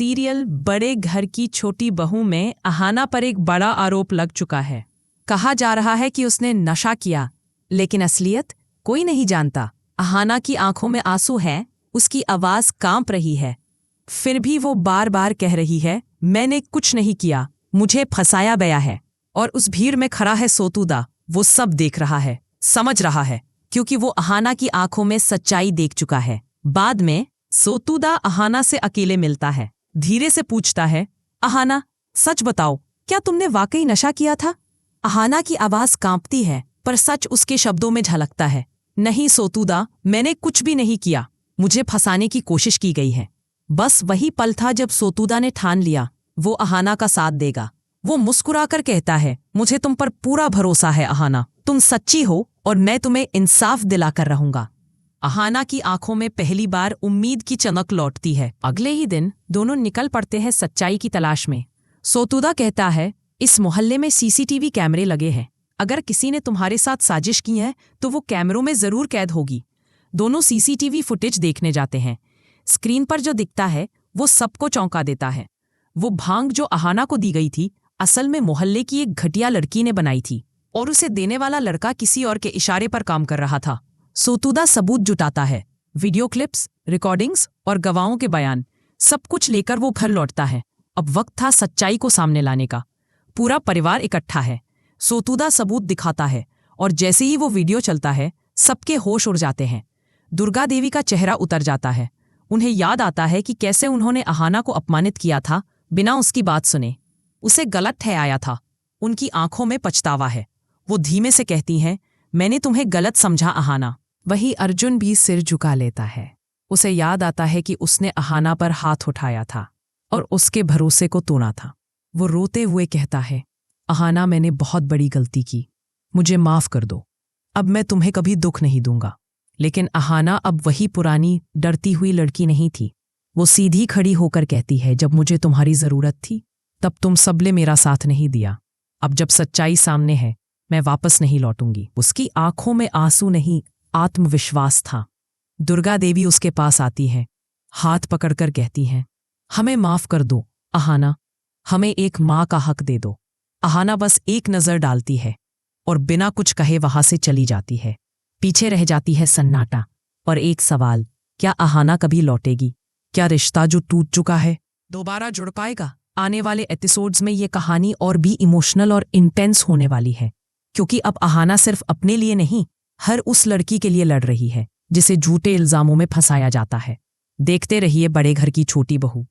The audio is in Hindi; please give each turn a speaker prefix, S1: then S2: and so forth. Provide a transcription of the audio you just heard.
S1: सीरियल बड़े घर की छोटी बहू में अहाना पर एक बड़ा आरोप लग चुका है। कहा जा रहा है कि उसने नशा किया, लेकिन असलियत कोई नहीं जानता। अहाना की आंखों में आंसू है, उसकी आवाज कांप रही है, फिर भी वो बार बार कह रही है, मैंने कुछ नहीं किया, मुझे फंसाया गया है। और उस भीड़ में खड़ा है सोतुदा, वो सब देख रहा है, समझ रहा है, क्योंकि वो अहाना की आंखों में सच्चाई देख चुका है। बाद में सोतुदा अहाना से अकेले मिलता है, धीरे से पूछता है, अहाना सच बताओ, क्या तुमने वाकई नशा किया था? अहाना की आवाज कांपती है, पर सच उसके शब्दों में झलकता है। नहीं सोतुदा, मैंने कुछ भी नहीं किया, मुझे फंसाने की कोशिश की गई है। बस वही पल था जब सोतुदा ने ठान लिया वो अहाना का साथ देगा। वो मुस्कुराकर कहता है, मुझे तुम पर पूरा भरोसा है अहाना, तुम सच्ची हो और मैं तुम्हें इंसाफ दिलाकर रहूंगा। अहाना की आंखों में पहली बार उम्मीद की चमक लौटती है। अगले ही दिन दोनों निकल पड़ते हैं सच्चाई की तलाश में। सोतुदा कहता है, इस मोहल्ले में सीसीटीवी कैमरे लगे हैं, अगर किसी ने तुम्हारे साथ साजिश की है तो वो कैमरों में जरूर कैद होगी। दोनों सीसीटीवी फुटेज देखने जाते हैं। स्क्रीन पर जो दिखता है वो सबको चौंका देता है। वो भांग जो अहाना को दी गई थी, असल में मोहल्ले की एक घटिया लड़की ने बनाई थी, और उसे देने वाला लड़का किसी और के इशारे पर काम कर रहा था। सोतुदा सबूत जुटाता है, वीडियो क्लिप्स, रिकॉर्डिंग्स और गवाहों के बयान, सब कुछ लेकर वो घर लौटता है। अब वक्त था सच्चाई को सामने लाने का। पूरा परिवार इकट्ठा है। सोतुदा सबूत दिखाता है, और जैसे ही वो वीडियो चलता है सबके होश उड़ जाते हैं। दुर्गा देवी का चेहरा उतर जाता है। उन्हें याद आता है कि कैसे उन्होंने अहाना को अपमानित किया था बिना उसकी बात सुने। उसे गलत ठहराया था। उनकी आंखों में पछतावा है। वो धीमे से कहती हैं, मैंने तुम्हें गलत समझा अहाना। वही अर्जुन भी सिर झुका लेता है। उसे याद आता है कि उसने अहाना पर हाथ उठाया था और उसके भरोसे को तोड़ा था। वो रोते हुए कहता है, अहाना मैंने बहुत बड़ी गलती की, मुझे माफ कर दो, अब मैं तुम्हें कभी दुख नहीं दूंगा। लेकिन अहाना अब वही पुरानी डरती हुई लड़की नहीं थी। वो सीधी खड़ी होकर कहती है, जब मुझे तुम्हारी जरूरत थी तब तुम सबने मेरा साथ नहीं दिया। अब जब सच्चाई सामने है मैं वापस नहीं लौटूंगी। उसकी आंखों में आंसू नहीं, आत्मविश्वास था। दुर्गा देवी उसके पास आती है, हाथ पकड़कर कहती हैं, हमें माफ कर दो अहाना, हमें एक माँ का हक दे दो। अहाना बस एक नजर डालती है और बिना कुछ कहे वहां से चली जाती है। पीछे रह जाती है सन्नाटा और एक सवाल, क्या अहाना कभी लौटेगी? क्या रिश्ता जो टूट चुका है दोबारा जुड़ पाएगा? आने वाले एपिसोड्स में ये कहानी और भी इमोशनल और इंटेंस होने वाली है, क्योंकि अब अहाना सिर्फ अपने लिए नहीं, हर उस लड़की के लिए लड़ रही है जिसे झूठे इल्जामों में फंसाया जाता है। देखते रहिए बड़े घर की छोटी बहू।